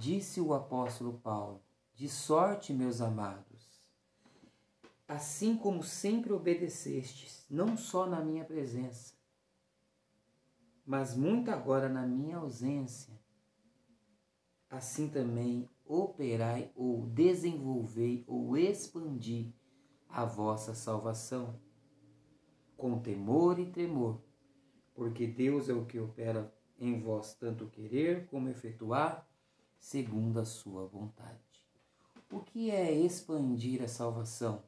Disse o apóstolo Paulo: de sorte, meus amados, assim como sempre obedecestes, não só na minha presença, mas muito agora na minha ausência, assim também operai ou desenvolvei ou expandi a vossa salvação, com temor e tremor, porque Deus é o que opera em vós tanto querer como efetuar, segundo a sua vontade. O que é expandir a salvação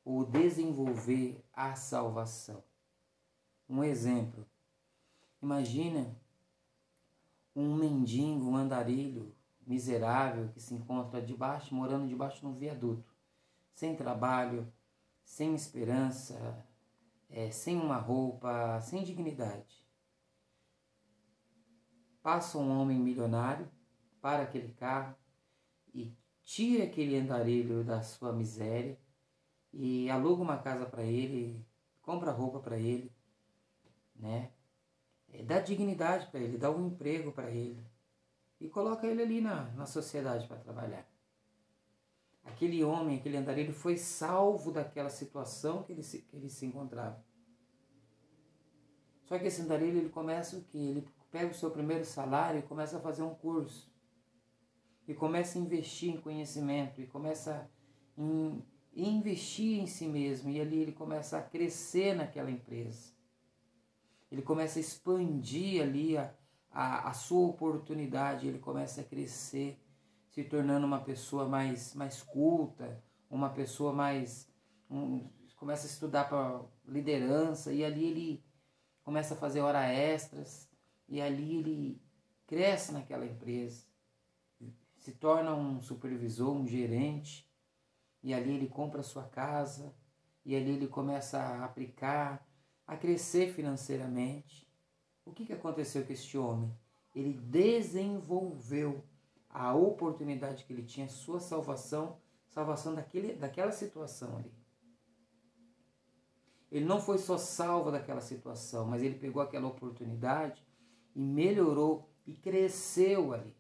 ou desenvolver a salvação? Um exemplo. Imagina um mendigo, um andarilho miserável que se encontra morando debaixo de um viaduto, sem trabalho, sem esperança, sem uma roupa, sem dignidade. Passa um homem milionário para aquele carro e tira aquele andarilho da sua miséria e aluga uma casa para ele, compra roupa para ele, né? Dá dignidade para ele, dá um emprego para ele e coloca ele ali na sociedade para trabalhar. Aquele homem, aquele andarilho foi salvo daquela situação que ele se encontrava. Só que esse andarilho, ele começa o quê? Ele pega o seu primeiro salário e começa a fazer um curso. E começa a investir em conhecimento, e começa a investir em si mesmo. E ali ele começa a crescer naquela empresa. Ele começa a expandir ali a sua oportunidade, ele começa a crescer, se tornando uma pessoa mais culta, uma pessoa começa a estudar para liderança, e ali ele começa a fazer horas extras, e ali ele cresce naquela empresa, se torna um supervisor, um gerente, e ali ele compra a sua casa, e ali ele começa a aplicar, a crescer financeiramente. O que aconteceu com este homem? Ele desenvolveu a oportunidade que ele tinha, sua salvação daquela situação ali. Ele não foi só salvo daquela situação, mas ele pegou aquela oportunidade e melhorou e cresceu ali.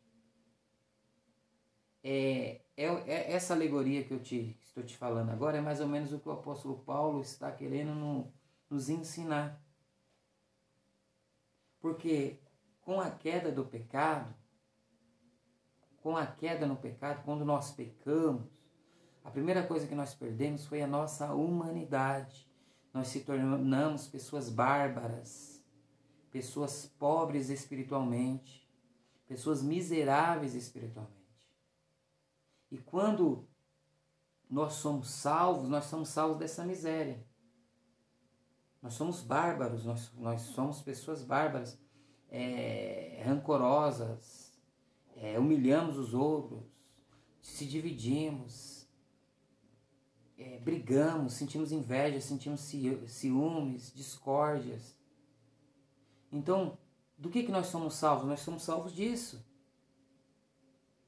Essa alegoria que eu estou te falando agora é mais ou menos o que o apóstolo Paulo está querendo nos ensinar. Porque com a queda do pecado, quando nós pecamos, a primeira coisa que nós perdemos foi a nossa humanidade. Nós se tornamos pessoas bárbaras, pessoas pobres espiritualmente, pessoas miseráveis espiritualmente. E quando nós somos salvos dessa miséria. Nós somos bárbaros, nós somos pessoas bárbaras, rancorosas, humilhamos os outros, se dividimos, brigamos, sentimos inveja, sentimos ciúmes, discórdias. Então, do que nós somos salvos? Nós somos salvos disso.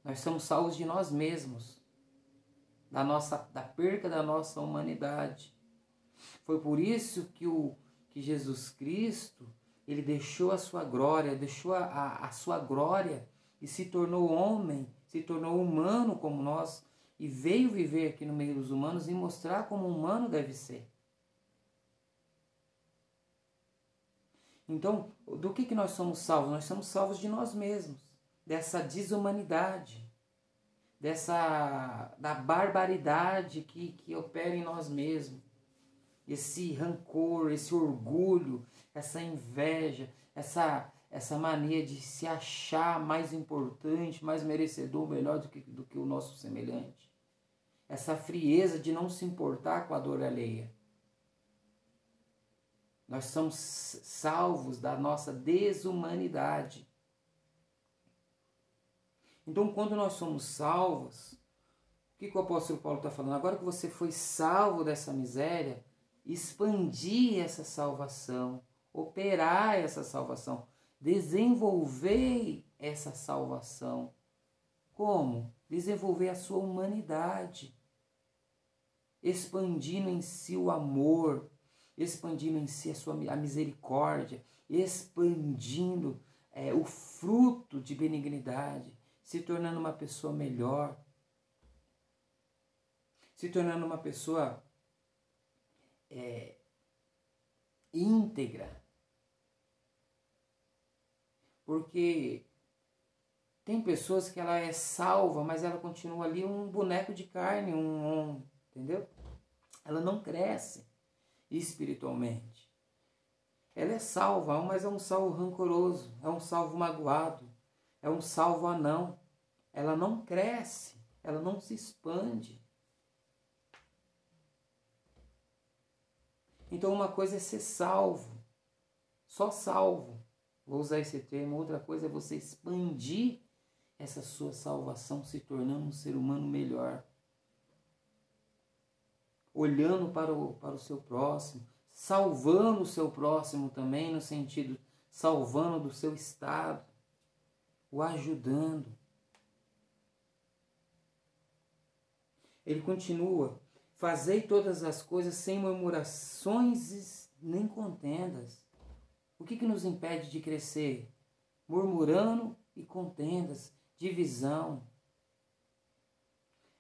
Nós somos salvos de nós mesmos, da perca da nossa humanidade. Foi por isso que Jesus Cristo, ele deixou a sua glória, deixou a sua glória e se tornou homem, se tornou humano como nós e veio viver aqui no meio dos humanos e mostrar como um humano deve ser. Então, do que nós somos salvos? Nós somos salvos de nós mesmos, dessa desumanidade, da barbaridade que opera em nós mesmos. Esse rancor, esse orgulho, essa inveja, essa mania de se achar mais importante, mais merecedor, melhor do que o nosso semelhante. Essa frieza de não se importar com a dor alheia. Nós somos salvos da nossa desumanidade. Então, quando nós somos salvos, o que o apóstolo Paulo está falando? Agora que você foi salvo dessa miséria, expandir essa salvação, operar essa salvação, desenvolver essa salvação. Como? Desenvolver a sua humanidade, expandindo em si o amor, expandindo em si a misericórdia, expandindo o fruto de benignidade, se tornando uma pessoa melhor, se tornando uma pessoa íntegra. Porque tem pessoas que ela é salva, mas ela continua ali um boneco de carne, entendeu? Ela não cresce espiritualmente. Ela é salva, mas é um salvo rancoroso, é um salvo magoado, é um salvo anão. Ela não cresce, ela não se expande. Então uma coisa é ser salvo, só salvo. Vou usar esse termo. Outra coisa é você expandir essa sua salvação, se tornando um ser humano melhor. Olhando para o seu próximo, salvando o seu próximo também, no sentido, salvando do seu estado, o ajudando. Ele continua: fazei todas as coisas sem murmurações nem contendas. O que nos impede de crescer? Murmurando e contendas, divisão.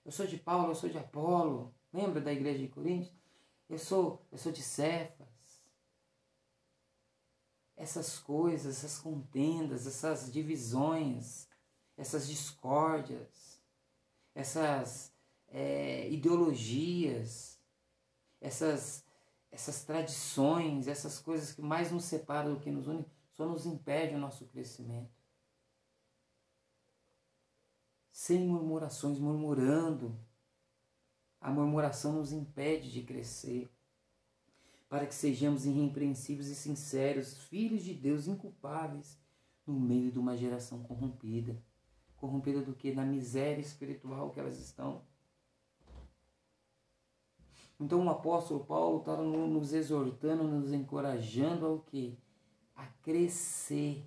Eu sou de Paulo, eu sou de Apolo. Lembra da igreja de Coríntios? Eu sou de Cefas. Essas coisas, essas contendas, essas divisões, essas discórdias, essas ideologias, essas tradições, essas coisas que mais nos separam do que nos unem, só nos impede o nosso crescimento. Sem murmurações, murmurando. A murmuração nos impede de crescer. Para que sejamos irrepreensíveis e sinceros, filhos de Deus inculpáveis, no meio de uma geração corrompida. Corrompida do que? Na miséria espiritual que elas estão. Então o apóstolo Paulo está nos exortando, nos encorajando ao quê? A crescer,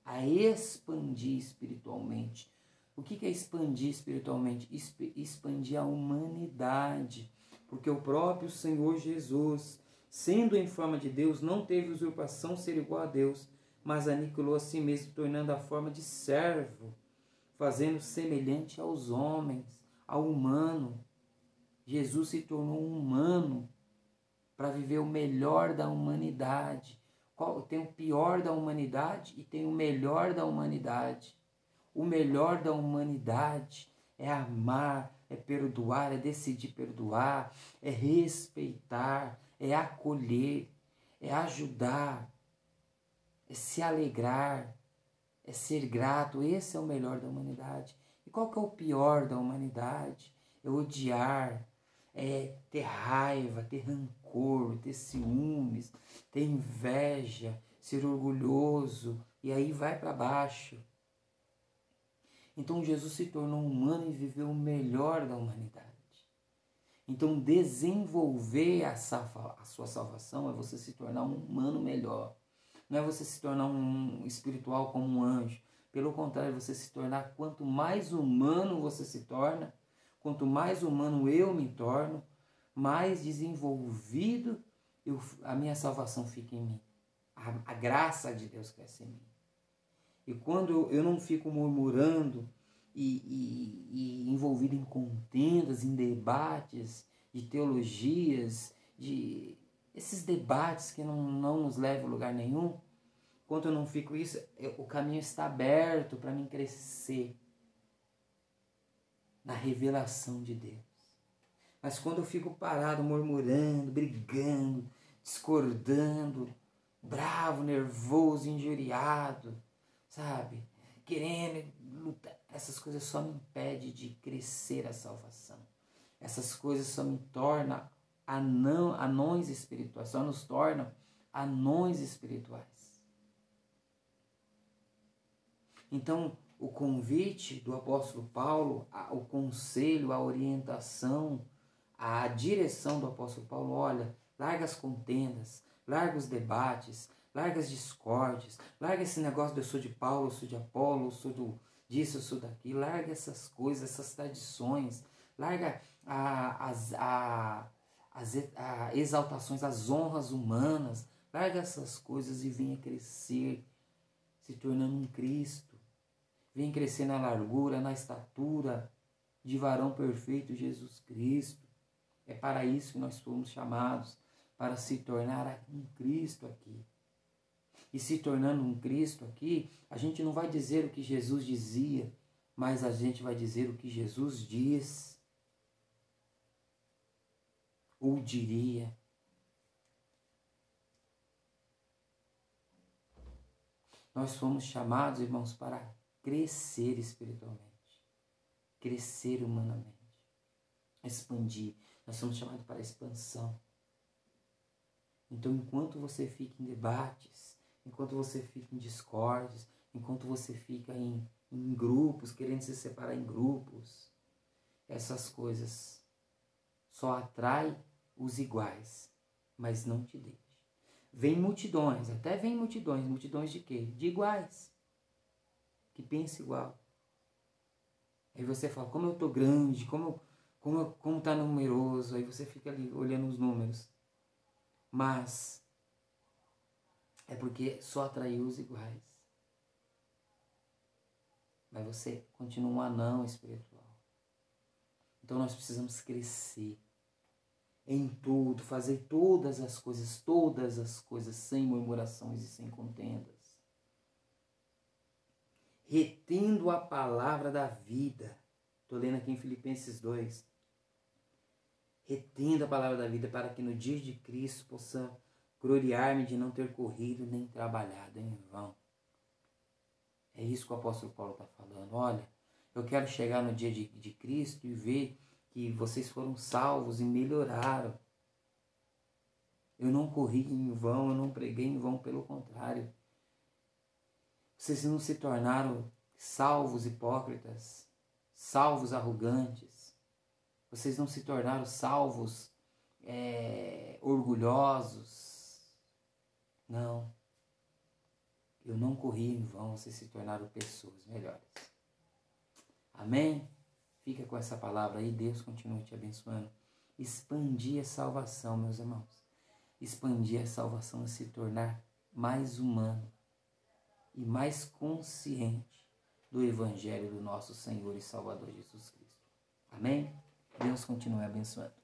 a expandir espiritualmente. O que é expandir espiritualmente? Expandir a humanidade. Porque o próprio Senhor Jesus, sendo em forma de Deus, não teve usurpação ser igual a Deus, mas aniquilou a si mesmo, tornando a forma de servo, fazendo semelhante aos homens, ao humano. Jesus se tornou humano para viver o melhor da humanidade. Tem o pior da humanidade e tem o melhor da humanidade. O melhor da humanidade é amar, é perdoar, é decidir perdoar, é respeitar, é acolher, é ajudar, é se alegrar, é ser grato. Esse é o melhor da humanidade. E qual que é o pior da humanidade? É odiar, é ter raiva, ter rancor, ter ciúmes, ter inveja, ser orgulhoso, e aí vai para baixo. Então Jesus se tornou humano e viveu o melhor da humanidade. Então desenvolver a sua salvação é você se tornar um humano melhor. Não é você se tornar um espiritual como um anjo. Pelo contrário, você se tornar, quanto mais humano você se torna, quanto mais humano eu me torno, mais desenvolvido a minha salvação fica em mim. A graça de Deus cresce em mim. E quando eu não fico murmurando e envolvido em contendas, em debates de teologias, de esses debates que não nos levam a lugar nenhum, quando eu não fico isso, o caminho está aberto para mim crescer na revelação de Deus. Mas quando eu fico parado, murmurando, brigando, discordando, bravo, nervoso, injuriado, sabe? Querendo lutar, essas coisas só me impedem de crescer a salvação. Essas coisas só me tornam anões espirituais, só nos tornam anões espirituais. Então, o convite do apóstolo Paulo, o conselho, a orientação, a direção do apóstolo Paulo: olha, larga as contendas, larga os debates, larga as discórdias, larga esse negócio de eu sou de Paulo, eu sou de Apolo, eu sou disso, eu sou daquilo, larga essas coisas, essas tradições, larga as exaltações, as honras humanas, larga essas coisas e venha crescer, se tornando um Cristo. Vem crescer na largura, na estatura de varão perfeito, Jesus Cristo. É para isso que nós fomos chamados, para se tornar um Cristo aqui. E se tornando um Cristo aqui, a gente não vai dizer o que Jesus dizia, mas a gente vai dizer o que Jesus diz. Ou diria. Nós fomos chamados, irmãos, para crescer espiritualmente, crescer humanamente, expandir. Nós somos chamados para expansão. Então, enquanto você fica em debates, enquanto você fica em discórdias, enquanto você fica em grupos, querendo se separar em grupos, essas coisas só atraem os iguais, mas não te deixe. Vem multidões, até vem multidões de quê? De iguais, que pensam igual. Aí você fala, como eu tô grande, como tá numeroso, aí você fica ali olhando os números. Mas é porque só atraiu os iguais. Mas você continua um anão espiritual. Então nós precisamos crescer em tudo, fazer todas as coisas sem murmurações e sem contendas. Retendo a palavra da vida. Estou lendo aqui em Filipenses 2. Retendo a palavra da vida para que no dia de Cristo possa gloriar-me de não ter corrido nem trabalhado em vão. É isso que o apóstolo Paulo está falando. Olha, eu quero chegar no dia de Cristo e ver que vocês foram salvos e melhoraram. Eu não corri em vão, eu não preguei em vão, pelo contrário. Vocês não se tornaram salvos hipócritas, salvos arrogantes. Vocês não se tornaram salvos orgulhosos. Não. Eu não corri em vão, vocês se tornaram pessoas melhores. Amém? Fica com essa palavra aí, Deus continue te abençoando. Expandir a salvação, meus irmãos. Expandir a salvação é se tornar mais humano e mais consciente do Evangelho do nosso Senhor e Salvador Jesus Cristo. Amém? Deus continue abençoando.